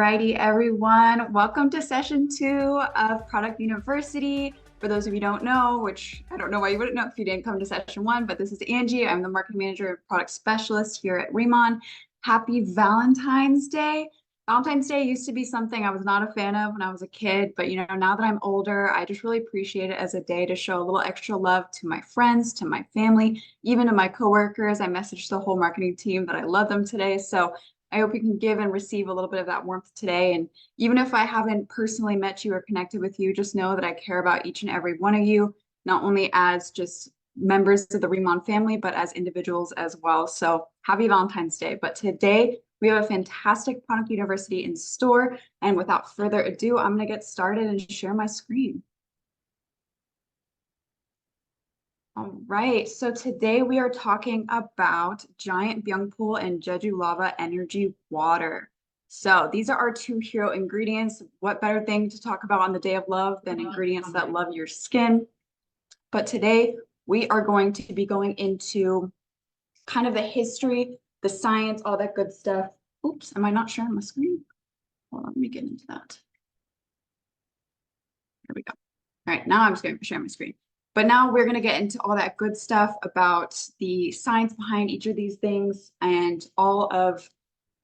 Alrighty, everyone. Welcome to session 2 of Product University. For those of you who don't know, which I don't know why you wouldn't know if you didn't come to session 1, but this is Angie. I'm the marketing manager and product specialist here at Remon. Happy Valentine's Day. Valentine's Day used to be something I was not a fan of when I was a kid, but now that I'm older, I just really appreciate it as a day to show a little extra love to my friends, to my family, even to my coworkers. I messaged the whole marketing team that I love them today. So I hope you can give and receive a little bit of that warmth today. And even if I haven't personally met you or connected with you, just know that I care about each and every one of you, not only as just members of the Remon family, but as individuals as well. So happy Valentine's Day. But today we have a fantastic Product University in store. And without further ado, I'm going to get started and share my screen. All right, so today we are talking about giant BYoungPool and Jeju Lava Energy Water. So these are our two hero ingredients. What better thing to talk about on the Day of Love than ingredients that love your skin? But today we are going to be going into kind of the history, the science, all that good stuff. Oops, am I not sharing my screen? Hold on, let me get into that. Here we go. All right, now I'm just going to share my screen. But now we're going to get into all that good stuff about the science behind each of these things and all of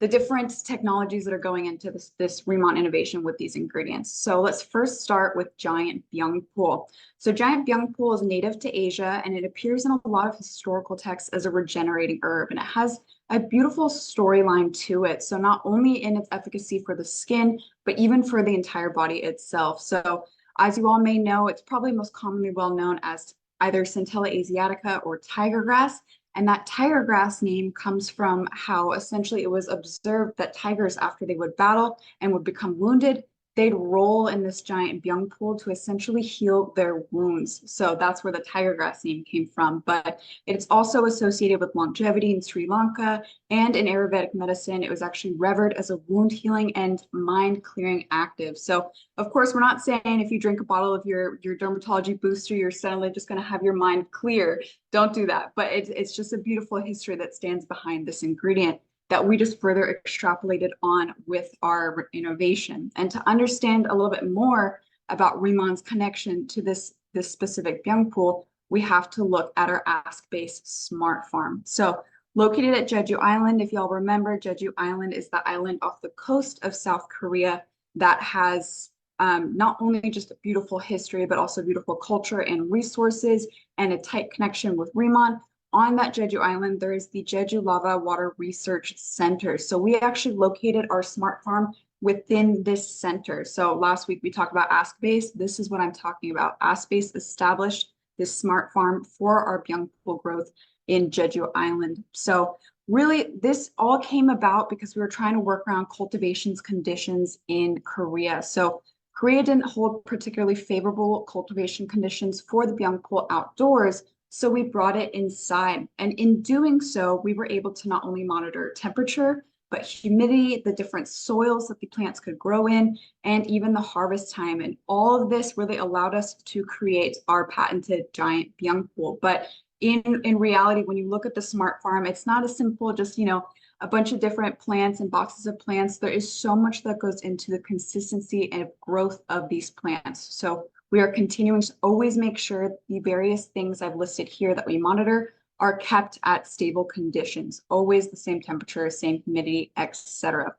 the different technologies that are going into this Remon innovation with these ingredients. So let's first start with giant BYoungPool. So giant BYoungPool is native to Asia, and it appears in a lot of historical texts as a regenerating herb, and it has a beautiful storyline to it. So not only in its efficacy for the skin, but even for the entire body itself. So as you all may know, it's probably most commonly well known as either Centella asiatica or tiger grass. And that tiger grass name comes from how essentially it was observed that tigers, after they would battle and would become wounded, they'd roll in this giant BYoungPool to essentially heal their wounds. So that's where the tiger grass name came from. But it's also associated with longevity in Sri Lanka, and in Ayurvedic medicine, it was actually revered as a wound healing and mind clearing active. So of course, we're not saying if you drink a bottle of your dermatology booster, you're suddenly just going to have your mind clear. Don't do that. But it's just a beautiful history that stands behind this ingredient that we just further extrapolated on with our innovation. And to understand a little bit more about Remon's connection to this specific BYoungPool, we have to look at our Ask-based smart farm. So located at Jeju Island, if y'all remember, Jeju Island is the island off the coast of South Korea that has not only just a beautiful history, but also beautiful culture and resources and a tight connection with Remon. On that Jeju Island, there is the Jeju Lava Water Research Center. So we actually located our smart farm within this center. So last week we talked about Ask-Base. This is what I'm talking about. Ask-Base established this smart farm for our BYoungPool growth in Jeju Island. So really, this all came about because we were trying to work around cultivation's conditions in Korea. So Korea didn't hold particularly favorable cultivation conditions for the BYoungPool outdoors, so we brought it inside. And in doing so, we were able to not only monitor temperature, but humidity, the different soils that the plants could grow in, and even the harvest time. And all of this really allowed us to create our patented giant BYoungPool. But in reality, when you look at the smart farm, it's not as simple just, a bunch of different plants and boxes of plants. There is so much that goes into the consistency and growth of these plants. So we are continuing to always make sure the various things I've listed here that we monitor are kept at stable conditions, always the same temperature, same humidity, etc.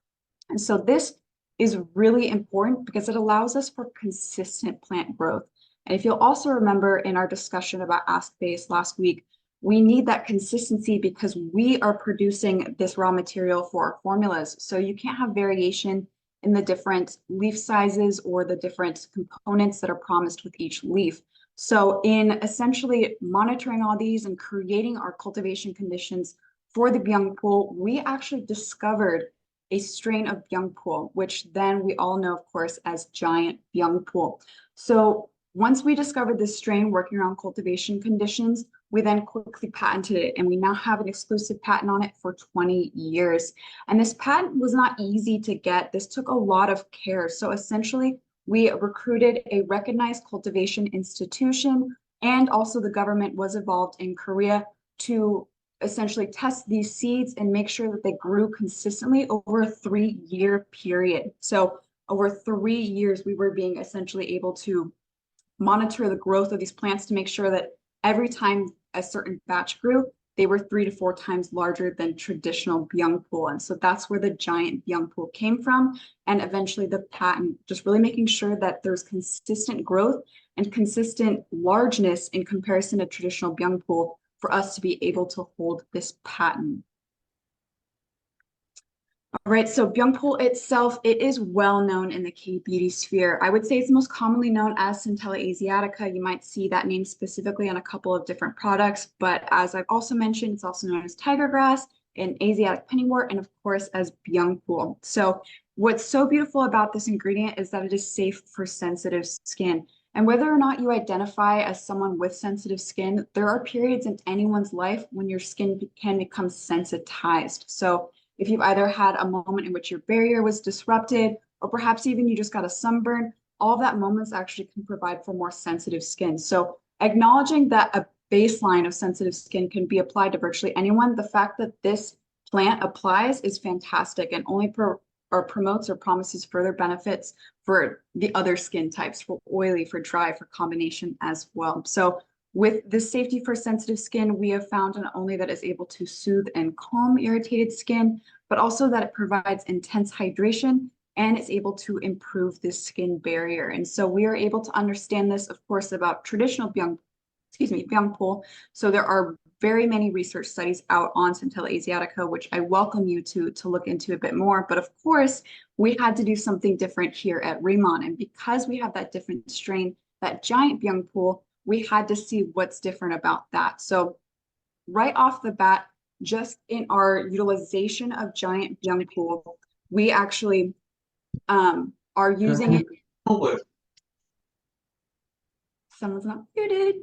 And so this is really important because it allows us for consistent plant growth. And if you'll also remember in our discussion about Ask-Base last week, we need that consistency because we are producing this raw material for our formulas. So you can't have variation in the different leaf sizes or the different components that are promised with each leaf. So in essentially monitoring all these and creating our cultivation conditions for the BYoungPool, we actually discovered a strain of BYoungPool, which then we all know, of course, as giant BYoungPool. So once we discovered this strain working around cultivation conditions, we then quickly patented it, and we now have an exclusive patent on it for 20 years. And this patent was not easy to get. This took a lot of care. So essentially, we recruited a recognized cultivation institution, and also the government was involved in Korea to essentially test these seeds and make sure that they grew consistently over a 3-year period. So over 3 years, we were being essentially able to monitor the growth of these plants to make sure that every time a certain batch grew, they were 3 to 4 times larger than traditional ByoungPool. And so that's where the giant ByoungPool came from. And eventually the patent, just really making sure that there's consistent growth and consistent largeness in comparison to traditional ByoungPool for us to be able to hold this patent. All right, so ByoungPool itself, it is well known in the K-beauty sphere. I would say it's most commonly known as Centella asiatica. You might see that name specifically on a couple of different products, but as I've also mentioned, it's also known as tiger grass and Asiatic pennywort, and of course as ByoungPool. So what's so beautiful about this ingredient is that it is safe for sensitive skin. And whether or not you identify as someone with sensitive skin, there are periods in anyone's life when your skin can become sensitized. So if you've either had a moment in which your barrier was disrupted, or perhaps even you just got a sunburn, all of that moments actually can provide for more sensitive skin. So acknowledging that a baseline of sensitive skin can be applied to virtually anyone, the fact that this plant applies is fantastic and only promotes or promises further benefits for the other skin types, for oily, for dry, for combination as well. So with this safety for sensitive skin, we have found not only that it's able to soothe and calm irritated skin, but also that it provides intense hydration and it's able to improve the skin barrier. And so we are able to understand this, of course, about traditional ByoungPool. So there are very many research studies out on Centella asiatica, which I welcome you to look into a bit more. But of course, we had to do something different here at Remon. And because we have that different strain, that giant ByoungPool, we had to see what's different about that. So right off the bat, just in our utilization of giant ByoungPool, we actually are using it. Someone's not muted.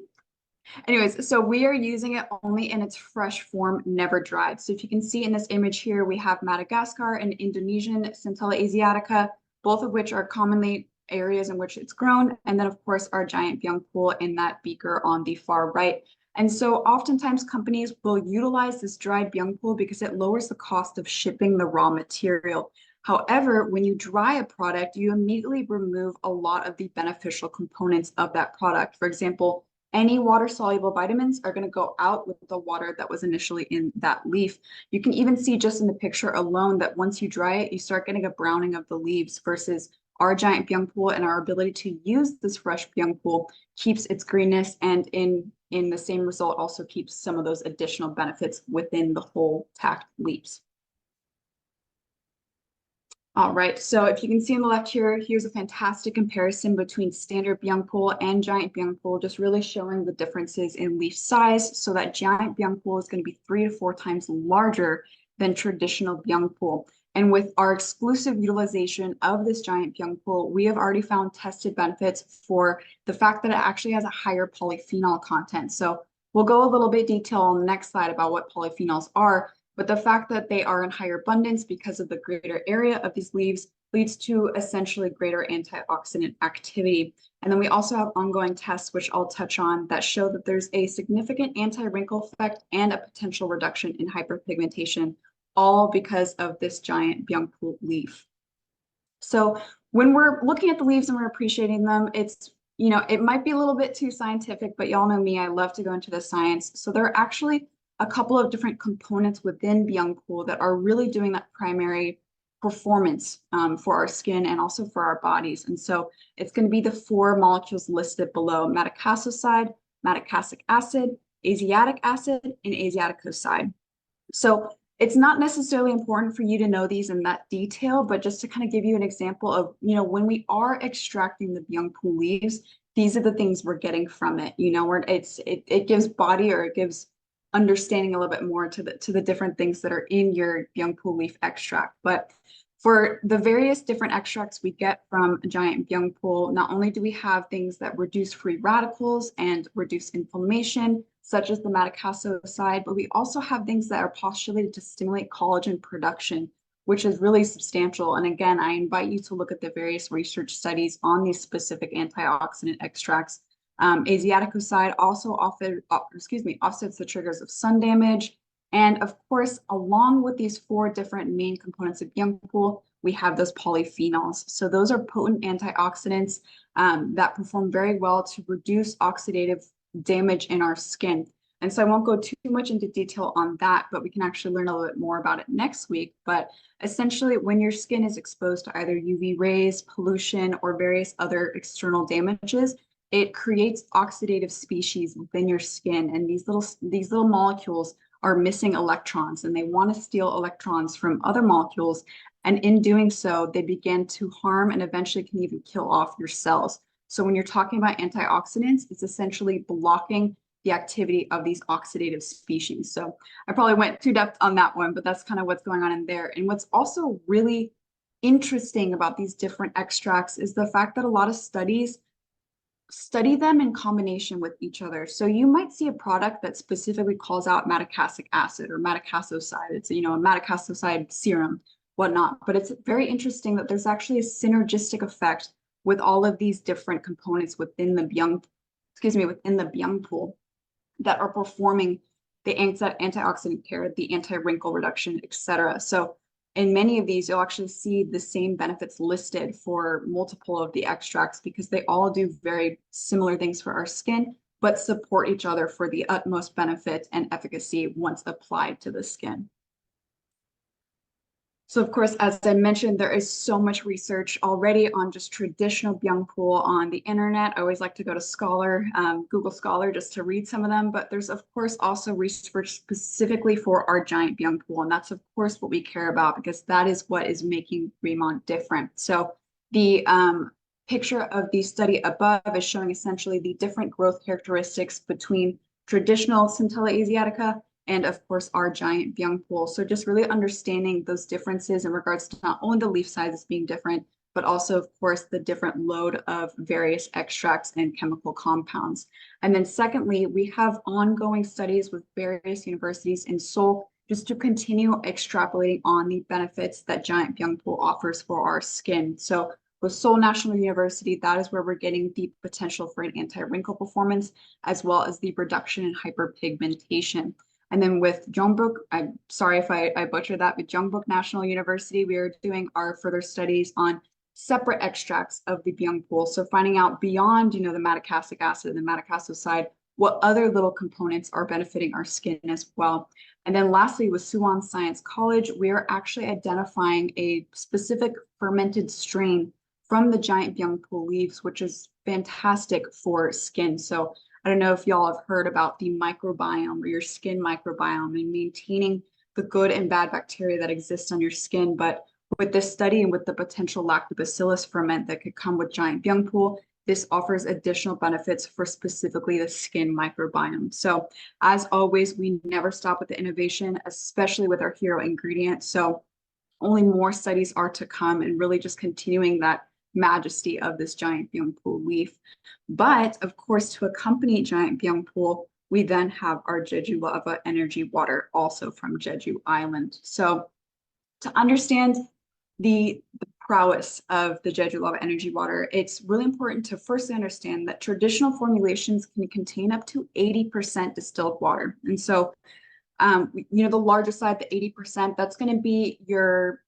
Anyways, so we are using it only in its fresh form, never dried. So if you can see in this image here, we have Madagascar and Indonesian Centella asiatica, both of which are commonly areas in which it's grown. And then of course, our giant ByoungPool in that beaker on the far right. And so oftentimes companies will utilize this dried ByoungPool because it lowers the cost of shipping the raw material. However, when you dry a product, you immediately remove a lot of the beneficial components of that product. For example, any water-soluble vitamins are going to go out with the water that was initially in that leaf. You can even see just in the picture alone that once you dry it, you start getting a browning of the leaves versus our giant ByoungPool, and our ability to use this fresh ByoungPool keeps its greenness, and in the same result also keeps some of those additional benefits within the whole tacked leaves. All right, so if you can see on the left here, here's a fantastic comparison between standard ByoungPool and giant ByoungPool, just really showing the differences in leaf size. So that giant ByoungPool is going to be 3 to 4 times larger than traditional ByoungPool. And with our exclusive utilization of this giant ByoungPool, we have already found tested benefits for the fact that it actually has a higher polyphenol content. So we'll go a little bit detail on the next slide about what polyphenols are, but the fact that they are in higher abundance because of the greater area of these leaves leads to essentially greater antioxidant activity. And then we also have ongoing tests, which I'll touch on, that show that there's a significant anti-wrinkle effect and a potential reduction in hyperpigmentation, all because of this giant ByoungPool leaf. So when we're looking at the leaves and we're appreciating them, it's, you know, it might be a little bit too scientific, but y'all know me, I love to go into the science. So there are actually a couple of different components within ByoungPool that are really doing that primary performance for our skin and also for our bodies. And so it's going to be the 4 molecules listed below: madecassoside, madecasic acid, asiatic acid, and asiaticoside. So it's not necessarily important for you to know these in that detail, but just to kind of give you an example of, you know, when we are extracting the ByoungPool leaves, these are the things we're getting from it. You know, where it gives body, or it gives understanding a little bit more to the different things that are in your ByoungPool leaf extract. But for the various different extracts we get from a giant ByoungPool, not only do we have things that reduce free radicals and reduce inflammation, such as the madecassoside, but we also have things that are postulated to stimulate collagen production, which is really substantial. And again, I invite you to look at the various research studies on these specific antioxidant extracts. Asiaticoside also offsets the triggers of sun damage, And of course, along with these four different main components of ByoungPool, we have those polyphenols. So those are potent antioxidants that perform very well to reduce oxidative damage in our skin. And so I won't go too much into detail on that, but we can actually learn a little bit more about it next week. But essentially, when your skin is exposed to either UV rays, pollution, or various other external damages, it creates oxidative species within your skin. And these little molecules are missing electrons, and they want to steal electrons from other molecules. And in doing so, they begin to harm and eventually can even kill off your cells. So when you're talking about antioxidants, it's essentially blocking the activity of these oxidative species. So I probably went too depth on that one, but that's kind of what's going on in there. And what's also really interesting about these different extracts is the fact that a lot of studies study them in combination with each other. So you might see a product that specifically calls out madecassic acid or madecassoside. It's, a madecassoside serum, whatnot. But it's very interesting that there's actually a synergistic effect with all of these different components within the ByoungPool that are performing the antioxidant care, the anti-wrinkle reduction, etc. So in many of these, you'll actually see the same benefits listed for multiple of the extracts because they all do very similar things for our skin, but support each other for the utmost benefit and efficacy once applied to the skin. So of course, as I mentioned, there is so much research already on just traditional ByoungPool on the internet. I always like to go to Scholar, Google Scholar, just to read some of them. But there's of course also research specifically for our giant ByoungPool, and that's of course what we care about because that is what is making Remont different. So the picture of the study above is showing essentially the different growth characteristics between traditional Centella asiatica and of course our giant ByoungPool. So just really understanding those differences in regards to not only the leaf sizes being different, but also of course the different load of various extracts and chemical compounds. And then secondly, we have ongoing studies with various universities in Seoul just to continue extrapolating on the benefits that giant ByoungPool offers for our skin. So with Seoul National University, that is where we're getting the potential for an anti-wrinkle performance, as well as the reduction in hyperpigmentation. And then with Jeonbuk, I'm sorry if I butchered that, but Jeonbuk National University, we are doing our further studies on separate extracts of the ByoungPool. So finding out beyond, the madecassic acid and the madecassoside, what other little components are benefiting our skin as well. And then lastly, with Suwon Science College, we are actually identifying a specific fermented strain from the giant ByoungPool leaves, which is fantastic for skin. So I don't know if y'all have heard about the microbiome or your skin microbiome and maintaining the good and bad bacteria that exist on your skin. But with this study and with the potential lactobacillus ferment that could come with giant ByoungPool, this offers additional benefits for specifically the skin microbiome. So as always, we never stop with the innovation, especially with our hero ingredient. So only more studies are to come and really just continuing that majesty of this giant ByoungPool leaf. But of course, to accompany giant ByoungPool, we then have our Jeju Lava Energy Water, also from Jeju Island. So to understand the prowess of the Jeju Lava Energy Water, it's really important to firstly understand that traditional formulations can contain up to 80% distilled water. And so, the larger side, the 80%, that's going to be your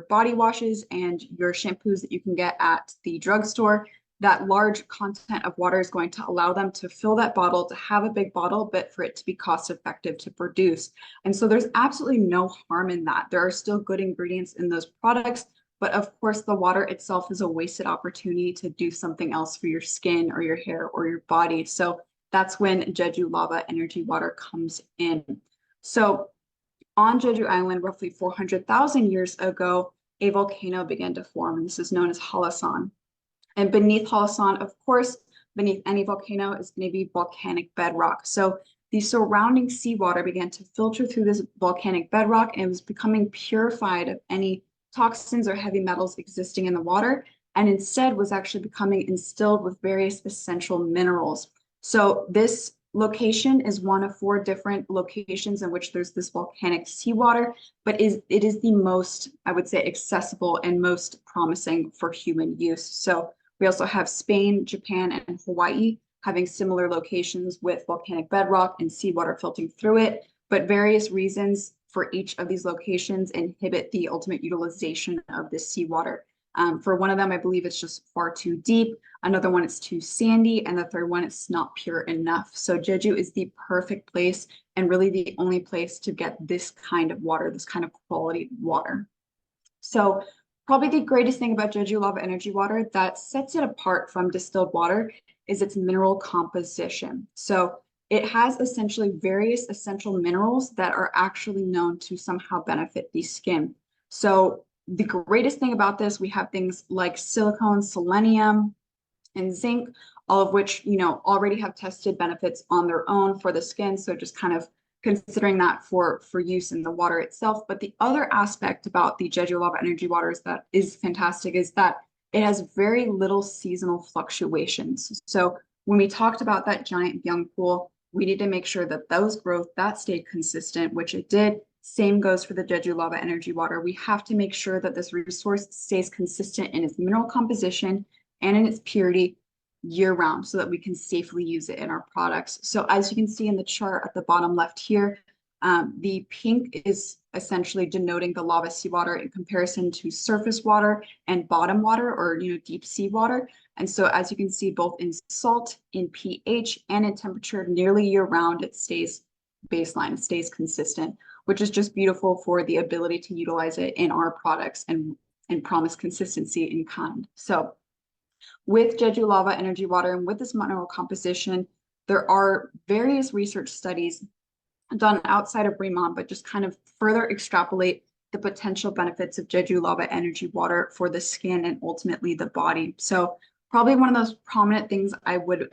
body washes and your shampoos that you can get at the drugstore. That large content of water is going to allow them to fill that bottle, to have a big bottle, but for it to be cost effective to produce. And so there's absolutely no harm in that. There are still good ingredients in those products, but of course the water itself is a wasted opportunity to do something else for your skin or your hair or your body. So that's when Jeju Lava Energy Water comes in. So on Jeju Island, roughly 400,000 years ago, a volcano began to form, and this is known as Halasan. And beneath Halasan, of course, beneath any volcano is going to be volcanic bedrock. So the surrounding seawater began to filter through this volcanic bedrock and it was becoming purified of any toxins or heavy metals existing in the water, and instead was actually becoming instilled with various essential minerals. So this location is one of 4 different locations in which there's this volcanic seawater, but it is the most, I would say, accessible and most promising for human use. So we also have Spain, Japan, and Hawaii having similar locations with volcanic bedrock and seawater filtering through it. but various reasons for each of these locations inhibit the ultimate utilization of this seawater. For one of them, I believe it's just far too deep. Another one, it's too sandy. And the third one, it's not pure enough. So Jeju is the perfect place and really the only place to get this kind of water, this kind of quality water. So probably the greatest thing about Jeju lava energy water that sets it apart from distilled water is its mineral composition. So it has essentially various essential minerals that are actually known to somehow benefit the skin. So the greatest thing about this, we have things like silicone, selenium, and zinc, all of which, already have tested benefits on their own for the skin. So just kind of considering that for use in the water itself. But the other aspect about the Jeju lava energy waters that is fantastic is that it has very little seasonal fluctuations. So when we talked about that giant ByoungPool, we need to make sure that those growth that stayed consistent, which it did. Same goes for the Jeju lava energy water. We have to make sure that this resource stays consistent in its mineral composition and in its purity year round so that we can safely use it in our products. So as you can see in the chart at the bottom left here, the pink is essentially denoting the lava seawater in comparison to surface water and bottom water, or deep sea water. And so as you can see, both in salt, in pH, and in temperature nearly year round, it stays baseline, it stays consistent, which is just beautiful for the ability to utilize it in our products and promise consistency in kind. So with Jeju lava energy water and with this mineral composition, there are various research studies done outside of Bremen, but just kind of further extrapolate the potential benefits of Jeju lava energy water for the skin and ultimately the body. So probably one of those prominent things I would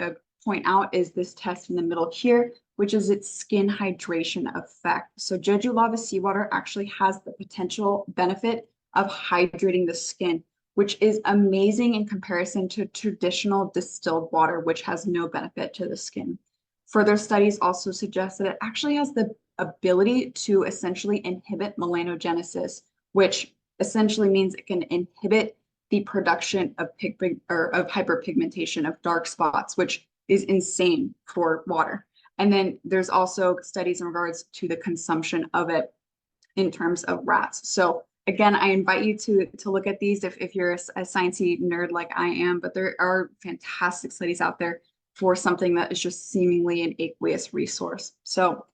point out is this test in the middle here, which is its skin hydration effect. So Jeju lava seawater actually has the potential benefit of hydrating the skin, which is amazing in comparison to traditional distilled water, which has no benefit to the skin. Further studies also suggest that it actually has the ability to essentially inhibit melanogenesis, which essentially means it can inhibit the production of hyperpigmentation of dark spots, which is insane for water. And then there's also studies in regards to the consumption of it in terms of rats. So again, I invite you to look at these if you're a sciencey nerd like I am, but there are fantastic studies out there for something that is just seemingly an aqueous resource. So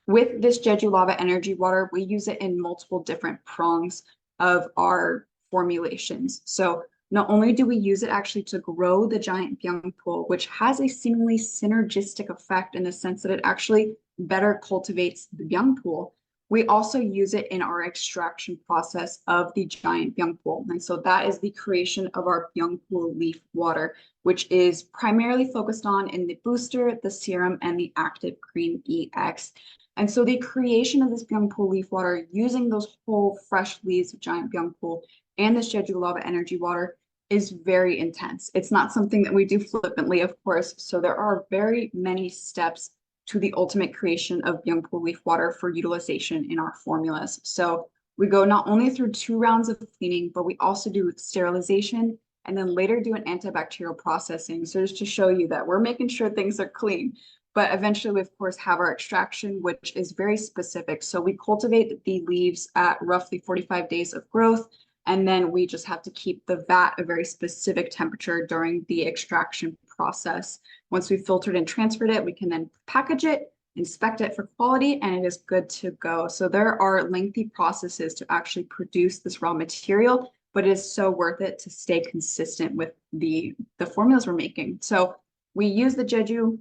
with this Jeju lava energy water, we use it in multiple different prongs of our formulations. So not only do we use it actually to grow the giant ByoungPool, which has a seemingly synergistic effect in the sense that it actually better cultivates the ByoungPool, we also use it in our extraction process of the giant ByoungPool. And so that is the creation of our ByoungPool leaf water, which is primarily focused on in the booster, the serum, and the active cream EX. And so the creation of this ByoungPool leaf water using those whole fresh leaves of giant ByoungPool and this Jeju lava energy water is very intense. It's not something that we do flippantly, of course. So there are very many steps to the ultimate creation of ByoungPool leaf water for utilization in our formulas. So we go not only through 2 rounds of cleaning, but we also do sterilization and then later do an antibacterial processing. So just to show you that we're making sure things are clean. But eventually we, of course, have our extraction, which is very specific. So we cultivate the leaves at roughly 45 days of growth. And then we just have to keep the vat a very specific temperature during the extraction process. Once we've filtered and transferred it, we can then package it, inspect it for quality, and it is good to go. So there are lengthy processes to actually produce this raw material, but it is so worth it to stay consistent with the formulas we're making. So we use the Jeju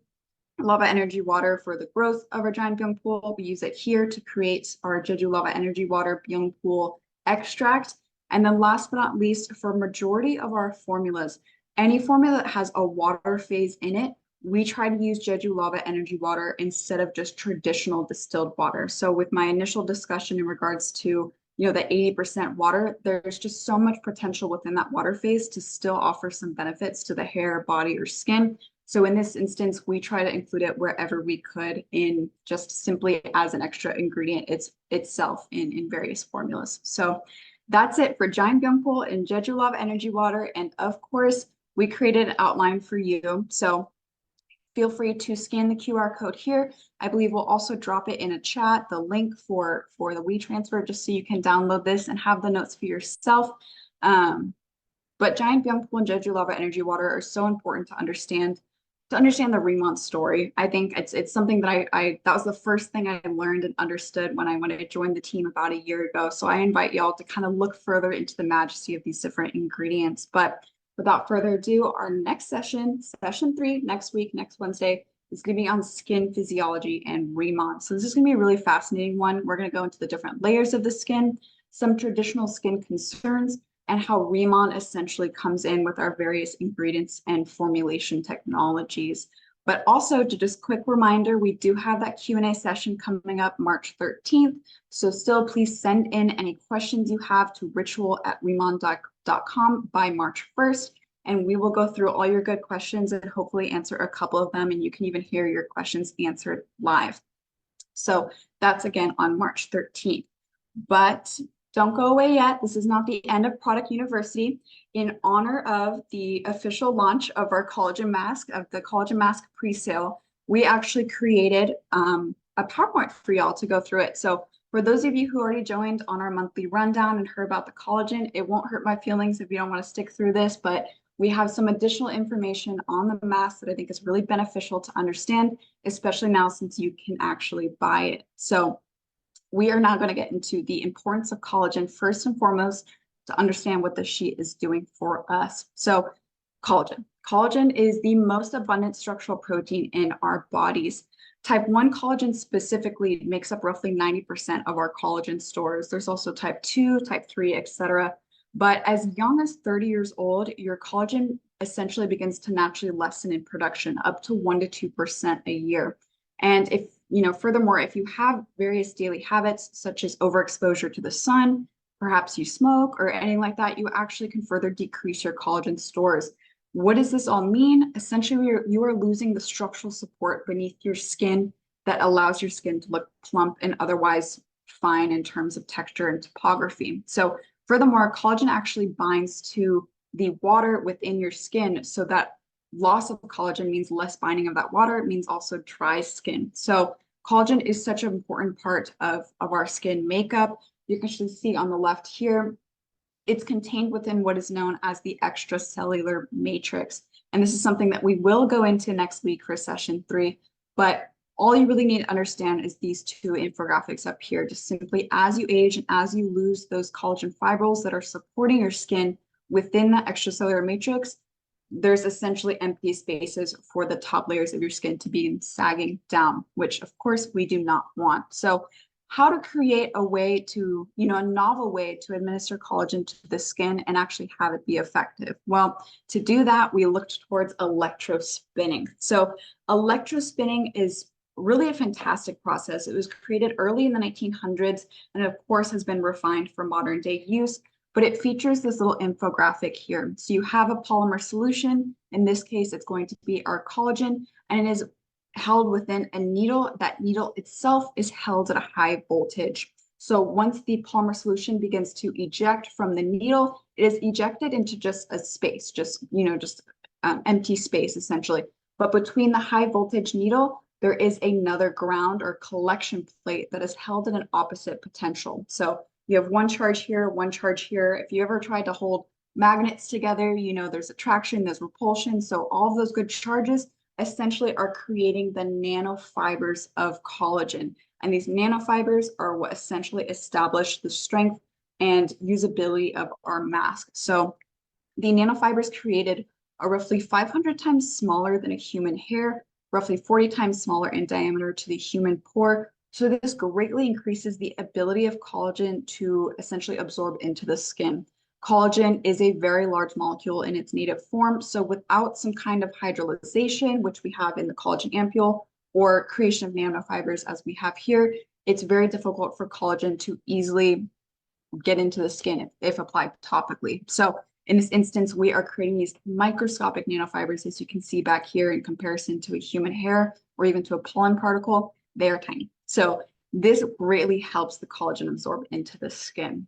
lava energy water for the growth of our giant ByoungPool. We use it here to create our Jeju lava energy water ByoungPool extract. And then last but not least, for majority of our formulas, any formula that has a water phase in it, we try to use Jeju lava energy water instead of just traditional distilled water. So with my initial discussion in regards to, the 80% water, there's just so much potential within that water phase to still offer some benefits to the hair, body, or skin. So in this instance, we try to include it wherever we could in just simply as an extra ingredient itself in various formulas. So that's it for giant ByoungPool and Jeju lava energy water. And of course, we created an outline for you. So feel free to scan the QR code here. I believe we'll also drop it in a chat, the link for the WeTransfer, just so you can download this and have the notes for yourself. But Giant, BYoungPool, and Jeju Lava Energy Water are so important to understand the Remont story. I think it's something that that was the first thing I learned and understood when I joined the team about a year ago. So I invite y'all to kind of look further into the majesty of these different ingredients. But without further ado, our next session 3, next week, next Wednesday, is going to be on skin physiology and Remont. So this is going to be a really fascinating one. We're going to go into the different layers of the skin, some traditional skin concerns, and how Remont essentially comes in with our various ingredients and formulation technologies. But also, to just quick reminder, we do have that Q&A session coming up March 13th. So still, please send in any questions you have to ritual@remont.com by March 1st. And we will go through all your good questions and hopefully answer a couple of them. And you can even hear your questions answered live. So that's again on March 13th. But don't go away yet. This is not the end of Product University. In honor of the official launch of our collagen mask, of the collagen mask pre-sale, we actually created a PowerPoint for y'all to go through it. So for those of you who already joined on our monthly rundown and heard about the collagen, it won't hurt my feelings if you don't want to stick through this, but we have some additional information on the mask that I think is really beneficial to understand, especially now since you can actually buy it. So we are now going to get into the importance of collagen first and foremost to understand what the sheet is doing for us. So collagen. Collagen is the most abundant structural protein in our bodies. Type 1 collagen specifically makes up roughly 90% of our collagen stores. There's also type 2, type 3, etc. But as young as 30 years old, your collagen essentially begins to naturally lessen in production, up to 1 to 2% a year. And if furthermore, if you have various daily habits, such as overexposure to the sun, perhaps you smoke or anything like that, you actually can further decrease your collagen stores. What does this all mean? Essentially, you are losing the structural support beneath your skin that allows your skin to look plump and otherwise fine in terms of texture and topography. So furthermore, collagen actually binds to the water within your skin, so that loss of collagen means less binding of that water. It means also dry skin. So collagen is such an important part of our skin makeup. You can actually see on the left here, it's contained within what is known as the extracellular matrix. And this is something that we will go into next week for session 3. But all you really need to understand is these 2 infographics up here. Just simply as you age and as you lose those collagen fibrils that are supporting your skin within that extracellular matrix, there's essentially empty spaces for the top layers of your skin to be sagging down, which of course we do not want. So how to create a way to, a novel way to administer collagen to the skin and actually have it be effective? Well, to do that, we looked towards electrospinning. So electrospinning is really a fantastic process. It was created early in the 1900s and of course has been refined for modern day use. But it features this little infographic here. So you have a polymer solution. In this case, it's going to be our collagen, and it is held within a needle. That needle itself is held at a high voltage. So once the polymer solution begins to eject from the needle, it is ejected into just a space, empty space essentially. But between the high voltage needle, there is another ground or collection plate that is held at an opposite potential. So you have one charge here, one charge here. If you ever tried to hold magnets together, there's attraction, there's repulsion. So all of those good charges essentially are creating the nanofibers of collagen. And these nanofibers are what essentially establish the strength and usability of our mask. So the nanofibers created are roughly 500 times smaller than a human hair, roughly 40 times smaller in diameter to the human pore. So this greatly increases the ability of collagen to essentially absorb into the skin. Collagen is a very large molecule in its native form. So without some kind of hydrolyzation, which we have in the collagen ampule, or creation of nanofibers as we have here, it's very difficult for collagen to easily get into the skin if applied topically. So in this instance, we are creating these microscopic nanofibers, as you can see back here, in comparison to a human hair or even to a pollen particle. They are tiny. So this greatly helps the collagen absorb into the skin.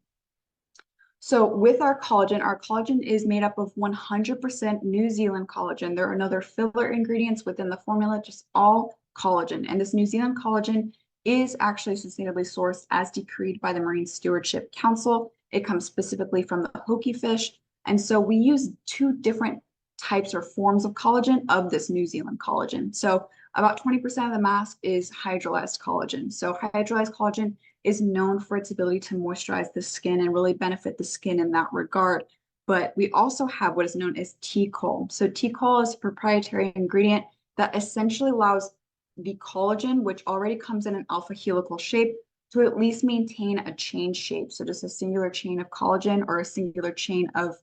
So with our collagen is made up of 100% New Zealand collagen. There are no other filler ingredients within the formula, just all collagen. And this New Zealand collagen is actually sustainably sourced as decreed by the Marine Stewardship Council. It comes specifically from the hoki fish. And so we use two different types or forms of collagen of this New Zealand collagen. So about 20% of the mask is hydrolyzed collagen. So hydrolyzed collagen is known for its ability to moisturize the skin and really benefit the skin in that regard. But we also have what is known as T-col. So T-col is a proprietary ingredient that essentially allows the collagen, which already comes in an alpha helical shape, to at least maintain a chain shape. So just a singular chain of collagen or a singular chain of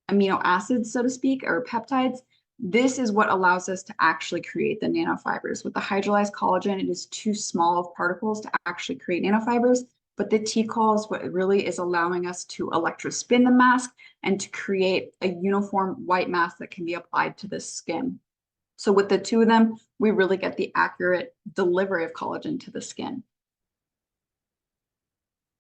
amino acids, so to speak, or peptides. This is what allows us to actually create the nanofibers. With the hydrolyzed collagen, it is too small of particles to actually create nanofibers, but the T-col is what really is allowing us to electrospin the mask and to create a uniform white mask that can be applied to the skin. So with the two of them, we really get the accurate delivery of collagen to the skin.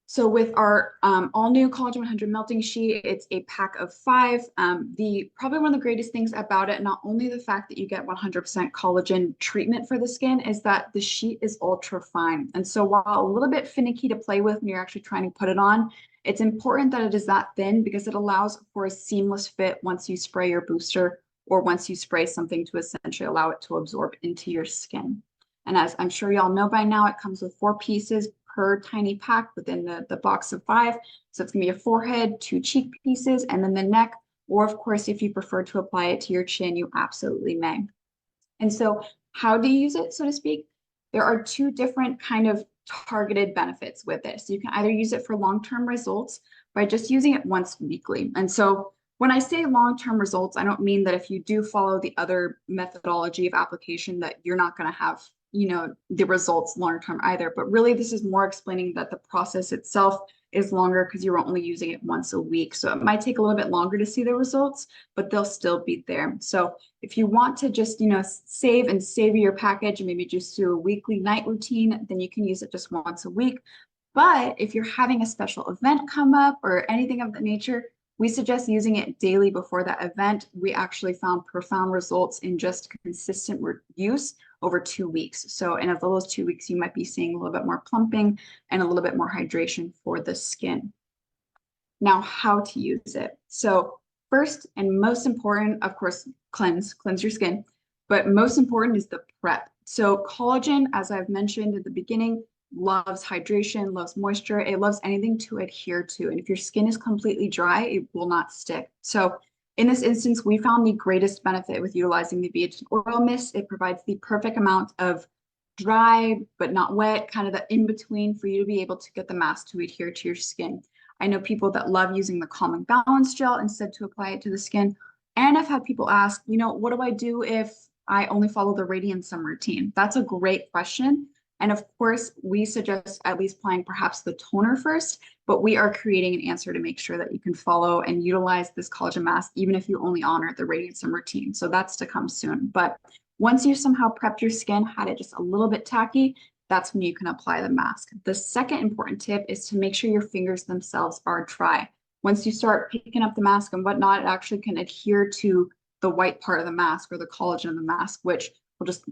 So with our all new Collagen 100 melting sheet, it's a pack of 5. Probably one of the greatest things about it, not only the fact that you get 100% collagen treatment for the skin, is that the sheet is ultra fine. And so while a little bit finicky to play with when you're actually trying to put it on, it's important that it is that thin because it allows for a seamless fit once you spray your booster or once you spray something to essentially allow it to absorb into your skin. And as I'm sure y'all know by now, it comes with 4 pieces per tiny pack within the box of 5. So it's gonna be a forehead, 2 cheek pieces, and then the neck. Or of course, if you prefer to apply it to your chin, you absolutely may. And so how do you use it, so to speak? There are 2 different kind of targeted benefits with this. You can either use it for long-term results by just using it once weekly. And so when I say long-term results, I don't mean that if you do follow the other methodology of application that you're not going to have, the results long-term either. But really, this is more explaining that the process itself is longer because you're only using it once a week. So it might take a little bit longer to see the results, but they'll still be there. So if you want to just, save and savor your package and maybe just do a weekly night routine, then you can use it just once a week. But if you're having a special event come up or anything of that nature, we suggest using it daily before that event. We actually found profound results in just consistent use over 2 weeks. So in those 2 weeks, you might be seeing a little bit more plumping and a little bit more hydration for the skin. Now, how to use it. So first and most important, of course, cleanse your skin, but most important is the prep. So collagen, as I've mentioned at the beginning, loves hydration, loves moisture. It loves anything to adhere to. And if your skin is completely dry, it will not stick. So in this instance, we found the greatest benefit with utilizing the BHA oil mist. It provides the perfect amount of dry, but not wet, kind of the in-between for you to be able to get the mask to adhere to your skin. I know people that love using the Calming Balance gel instead to apply it to the skin. And I've had people ask, what do I do if I only follow the Radiant Sun routine? That's a great question. And of course, we suggest at least applying perhaps the toner first, but we are creating an answer to make sure that you can follow and utilize this collagen mask, even if you only honor the Radiant Sun routine. So that's to come soon. But once you somehow prepped your skin, had it just a little bit tacky, that's when you can apply the mask. The second important tip is to make sure your fingers themselves are dry. Once you start picking up the mask and whatnot, it actually can adhere to the white part of the mask or the collagen of the mask, which will just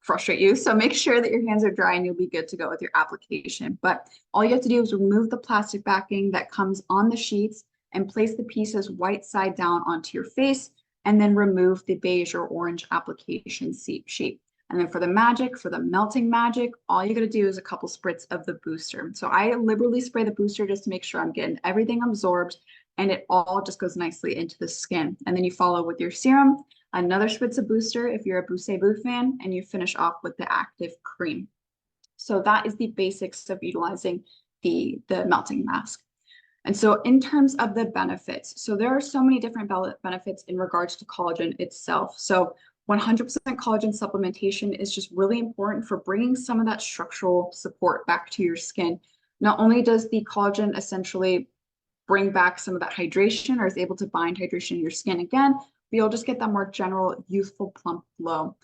frustrate you. So make sure that your hands are dry and you'll be good to go with your application. But all you have to do is remove the plastic backing that comes on the sheets and place the pieces white side down onto your face, and then remove the beige or orange application sheet. And then for the melting magic, all you gotta do is a couple spritz of the booster. So I liberally spray the booster just to make sure I'm getting everything absorbed and it all just goes nicely into the skin. And then you follow with your serum, another spritz of booster if you're a Boo fan, and you finish off with the active cream. So that is the basics of utilizing the melting mask. And so in terms of the benefits, so there are so many different benefits in regards to collagen itself. So 100% collagen supplementation is just really important for bringing some of that structural support back to your skin. Not only does the collagen essentially bring back some of that hydration or is able to bind hydration in your skin again, but you'll just get that more general youthful plump glow.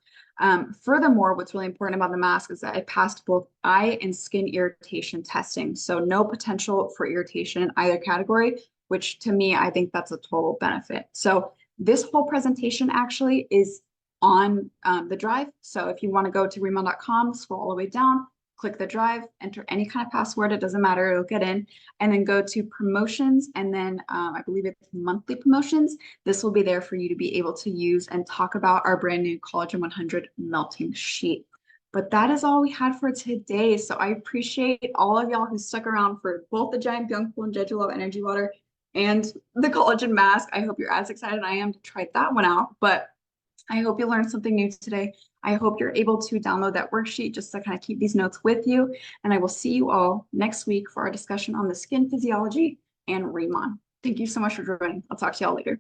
Furthermore, what's really important about the mask is that it passed both eye and skin irritation testing. So no potential for irritation in either category, which to me, I think that's a total benefit. So this whole presentation actually is on the drive. So if you want to go to remon.com, scroll all the way down, click the drive, enter any kind of password, it doesn't matter, it'll get in, and then go to promotions, and then I believe it's monthly promotions. This will be there for you to be able to use and talk about our brand new Collagen 100 melting sheet. But that is all we had for today. So I appreciate all of y'all who stuck around for both the giant BYoungPool and JEJU Love Energy Water and the collagen mask. I hope you're as excited as I am to try that one out. But I hope you learned something new today. I hope you're able to download that worksheet just to kind of keep these notes with you. And I will see you all next week for our discussion on the skin physiology and Remon. Thank you so much for joining. I'll talk to y'all later.